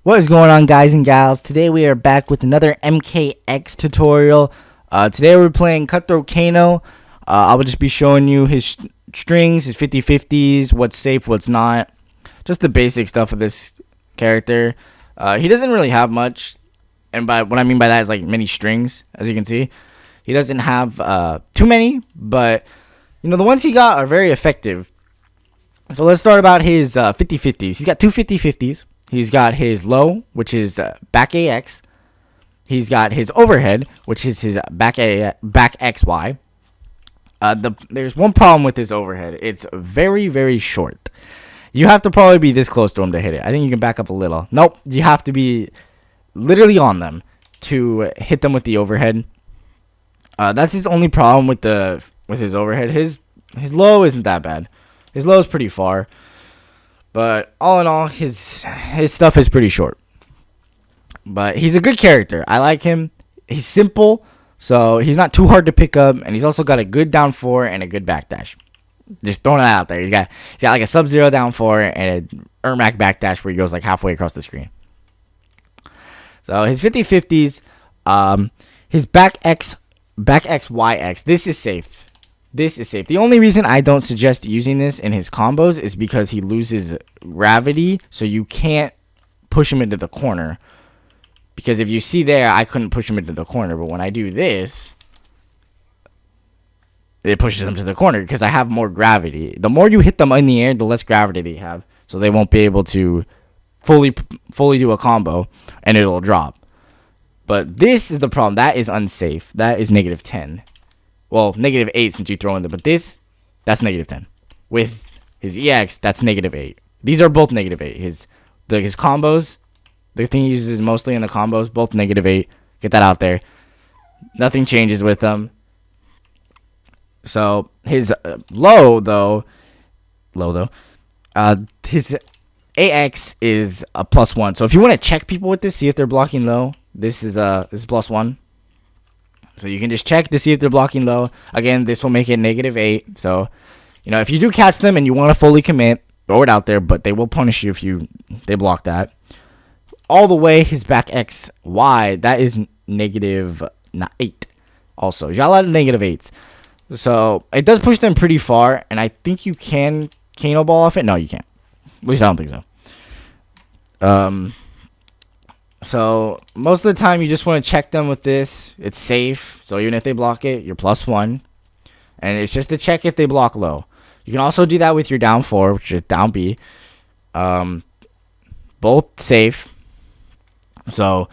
What is going on, guys and gals? Today we are back with another MKX tutorial. Today we're playing Cutthroat Kano. I will just be showing you his strings, his 50-50s, what's safe, what's not. Just the basic stuff of this character. He doesn't really have much, and by what I mean by that is like many strings, as you can see. He doesn't have too many, but you know the ones he got are very effective. So let's start about his 50-50s. He's got two 50-50s. He's got his low, which is back AX. He's got his overhead, which is his back XY. There's one problem with his overhead. It's very, very short. You have to probably be this close to him to hit it. I think you can back up a little. Nope, you have to be literally on them to hit them with the overhead. That's his only problem with his overhead. His low isn't that bad. His low is pretty far. But all in all, his stuff is pretty short. But he's a good character. I like him. He's simple, so he's not too hard to pick up, and he's also got a good down 4 and a good backdash. Just throwing it out there. He's got like a Sub-Zero down 4 and an Ermac backdash where he goes like halfway across the screen. So his 50-50s, his back X, YX. This is safe. This is safe. The only reason I don't suggest using this in his combos is because he loses gravity, so you can't push him into the corner. Because if you see there, I couldn't push him into the corner, but when I do this, it pushes him to the corner because I have more gravity. The more you hit them in the air, the less gravity they have, so they won't be able to fully do a combo, and it'll drop. But this is the problem. That is unsafe. That is -10. Well, -8 since you throw in there, but that's -10. With his EX, that's -8. These are both -8. His combos, the thing he uses mostly in the combos, both -8. Get that out there. Nothing changes with them. So his low though, his AX is a +1. So if you want to check people with this, see if they're blocking low. This is +1. So you can just check to see if they're blocking low. Again, this will make it -8. So, you know, if you do catch them and you want to fully commit, throw it out there, but they will punish you if they block that. All the way, his back XY, that is -8. Also, he's got a lot of -8s. So it does push them pretty far, and I think you can Cannonball off it. No, you can't. At least I don't think so. So most of the time you just want to check them with this. It's safe. So even if they block it, you're +1. And it's just to check if they block low. You can also do that with your down 4, which is down B. Both safe. So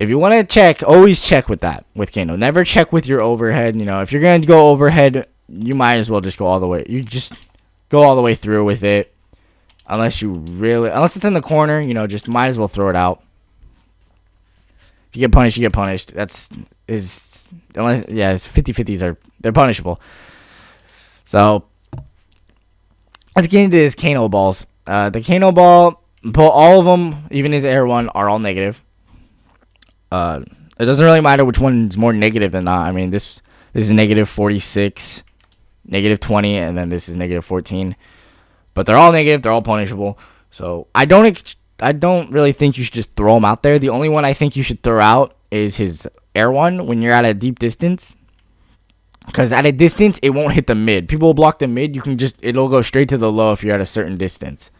if you want to check, always check with that with Kano. Never check with your overhead. You know, if you're going to go overhead, you might as well just go all the way. You just go all the way through with it. Unless it's in the corner, you know, just might as well throw it out. You get punished, you get punished. His 50-50s they're punishable. So let's get into his Kano balls. The Kano ball, all of them, even his air one, are all negative. It doesn't really matter which one's more negative than not. I mean, this is -46, -20, and then this is -14. But they're all negative. They're all punishable. So I don't really think you should just throw them out there. The only one I think you should throw out is his air one when you're at a deep distance. Because at a distance, it won't hit the mid. People will block the mid. It'll go straight to the low if you're at a certain distance.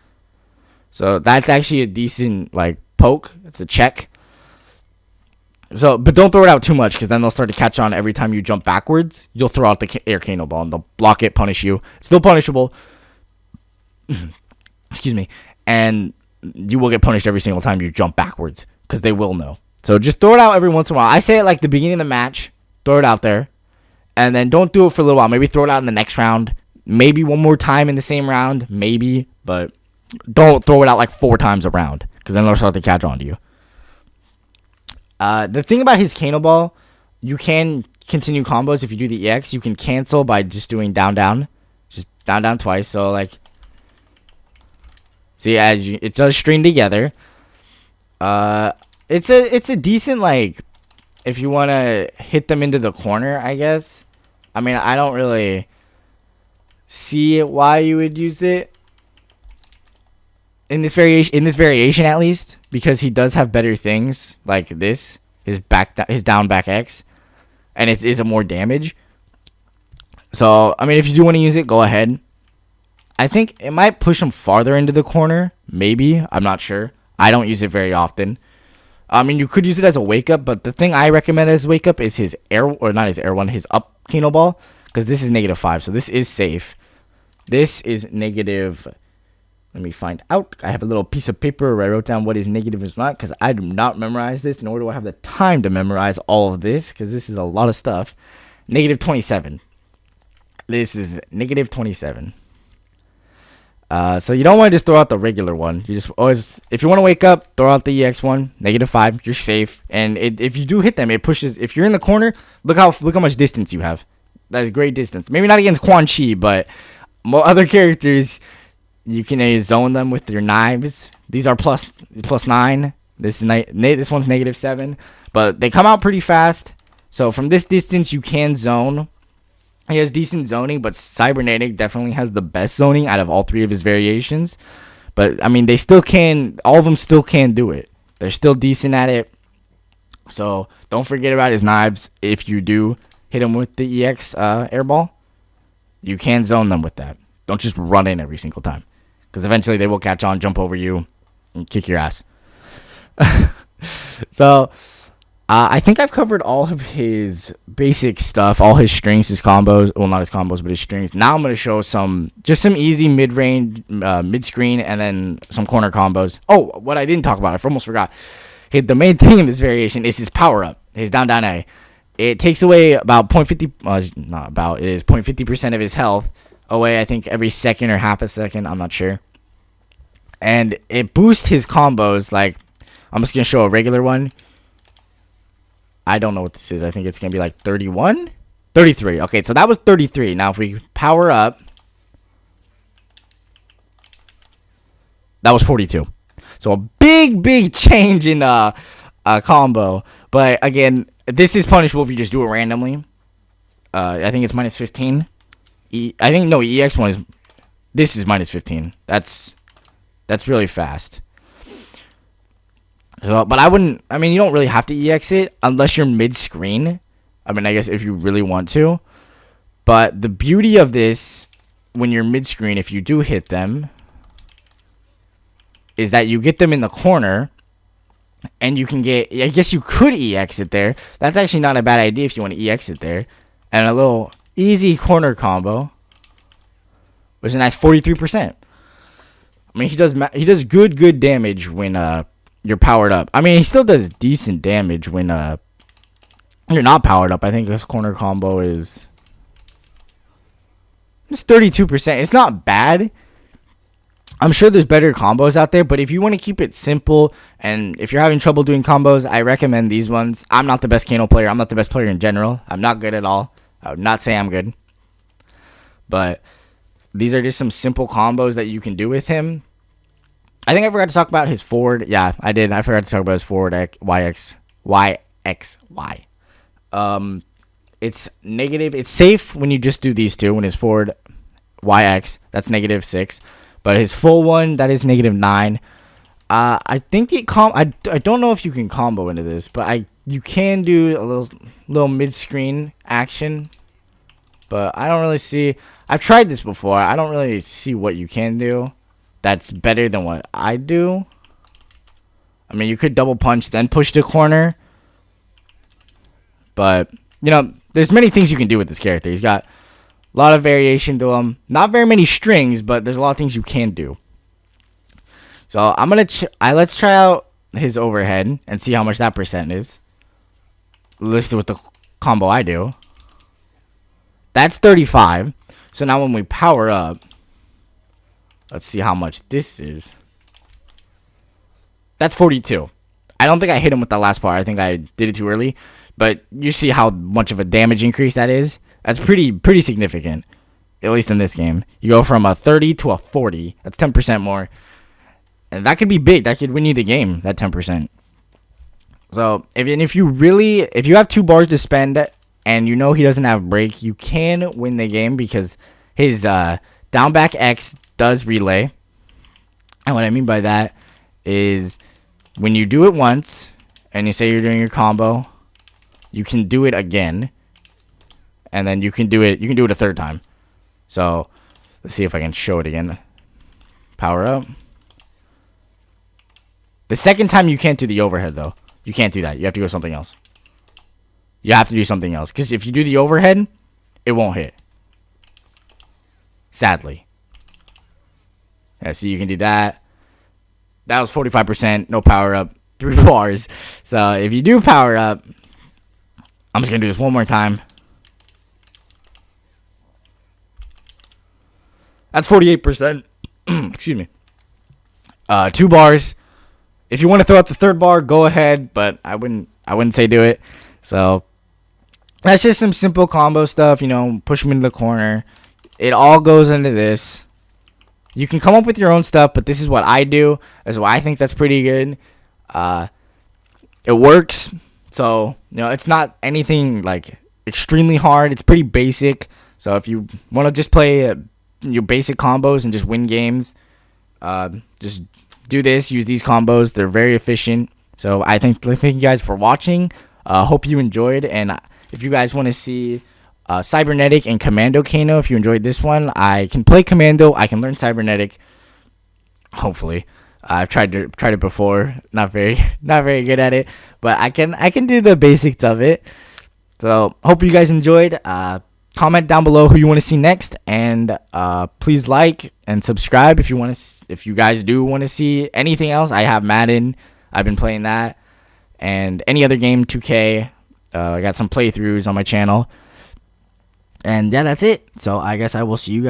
So that's actually a decent poke. It's a check. So, but don't throw it out too much because then they'll start to catch on every time you jump backwards. You'll throw out the air Kano ball and they'll block it, punish you. It's still punishable. Excuse me. And you will get punished every single time you jump backwards because they will know. So just throw it out every once in a while. I say it like the beginning of the match. Throw it out there. And then don't do it for a little while. Maybe throw it out in the next round. Maybe one more time in the same round. Maybe. But don't throw it out like 4 times a round because then they'll start to catch on to you. The thing about his Kano ball, you can continue combos if you do the EX. You can cancel by just doing down. Just down twice. So see, it does string together. It's a decent if you want to hit them into the corner, I guess. I mean, I don't really see why you would use it. in this variation at least, because he does have better things like this, his down back X, and it is a more damage. So I mean, if you do want to use it, go ahead. I think it might push him farther into the corner. Maybe, I'm not sure. I don't use it very often. I mean, you could use it as a wake up, but the thing I recommend as wake up is his air, or not his air one, his up Cannonball, because this is -5, so this is safe. This is negative. Let me find out. I have a little piece of paper where I wrote down what is negative and not, because I do not memorize this, nor do I have the time to memorize all of this, because this is a lot of stuff. -27. This is -27. So you don't want to just throw out the regular one. You just always, if you want to wake up, throw out the EX one, -5. You're safe, and if you do hit them, it pushes. If you're in the corner, look how much distance you have. That is great distance. Maybe not against Quan Chi, but other characters, you can zone them with your knives. These are +9. This one's -7, but they come out pretty fast. So from this distance, you can zone. He has decent zoning, but Cybernetic definitely has the best zoning out of all 3 of his variations. But, I mean, they still can, all of them still can do it. They're still decent at it. So, don't forget about his knives. If you do hit him with the EX airball, you can zone them with that. Don't just run in every single time, because eventually they will catch on, jump over you, and kick your ass. So, I think I've covered all of his basic stuff, all his strings, his combos. Well, not his combos, but his strings. Now I'm going to show some easy mid-range, mid-screen, and then some corner combos. Oh, what I didn't talk about, I almost forgot. The main thing in this variation is his power-up, his down A. It takes away about 0.50, it is 0.50% of his health away, I think, every second or half a second. I'm not sure. And it boosts his combos. Like, I'm just going to show a regular one. I don't know what this is. I think it's going to be like 31? 33. Okay, so that was 33. Now, if we power up, that was 42. So, a big change in combo. But, again, this is punishable if you just do it randomly. I think it's -15. I think, no, EX one is... This is -15. That's really fast. So, but I mean, you don't really have to EX it unless you're mid-screen. I mean, I guess if you really want to. But the beauty of this, when you're mid-screen, if you do hit them, is that you get them in the corner, and you can get, I guess you could EX it there. That's actually not a bad idea if you want to EX it there. And a little easy corner combo, which is a nice 43%. I mean, he does good damage when you're powered up. I mean, he still does decent damage when you're not powered up. I think this corner combo is just 32%. It's not bad. I'm sure there's better combos out there, but if you want to keep it simple, and if you're having trouble doing combos, I recommend these ones. I'm not the best Kano player. I'm not the best player in general. I'm not good at all. I would not say I'm good. But these are just some simple combos that you can do with him. I think I forgot to talk about his forward. Yeah, I did. I forgot to talk about his forward YXY. It's negative. It's safe when you just do these two. When his forward YX, that's -6. But his full one, that is -9. I think I don't know if you can combo into this, but you can do a little mid-screen action. But I don't really see. I've tried this before. I don't really see what you can do that's better than what I do. I mean, you could double punch, then push the corner. But, you know, there's many things you can do with this character. He's got a lot of variation to him. Not very many strings, but there's a lot of things you can do. So, let's try out his overhead and see how much that percent is. Listed with the combo I do. That's 35. So now when we power up, let's see how much this is. That's 42. I don't think I hit him with that last part. I think I did it too early. But you see how much of a damage increase that is? That's pretty significant. At least in this game. You go from a 30 to a 40. That's 10% more. And that could be big. That could win you the game, that 10%. So, if you have 2 bars to spend and you know he doesn't have break, you can win the game because his down back X does relay. And what I mean by that is when you do it once and you say you're doing your combo, you can do it again, and then you can do it a third time. So let's see if I can show it again. Power up. The second time you can't do the overhead though. You can't do that. You have to go something else. You have to do something else, because if you do the overhead, it won't hit. Sadly. Yeah, see, you can do that. That was 45%, no power up, 3 bars. So if you do power up, I'm just gonna do this one more time. That's 48%. Excuse me. 2 bars. If you want to throw out the third bar, go ahead, but I wouldn't say do it. So that's just some simple combo stuff, you know, push them into the corner. It all goes into this. You can come up with your own stuff, but this is what I do. That's why I think that's pretty good. It works. So, you know, it's not anything like extremely hard. It's pretty basic. So if you want to just play your basic combos and just win games, just do this. Use these combos. They're very efficient. So thank you guys for watching. Hope you enjoyed. And if you guys want to see Cybernetic and Commando Kano, if you enjoyed this one, I can play Commando. I can learn Cybernetic. Hopefully, I've tried it before. Not very good at it, but I can do the basics of it. So hope you guys enjoyed. Comment down below who you want to see next, and please like and subscribe if you guys do want to see anything else. I have Madden. I've been playing that, and any other game, 2K. I got some playthroughs on my channel. And yeah, that's it. So I guess I will see you guys.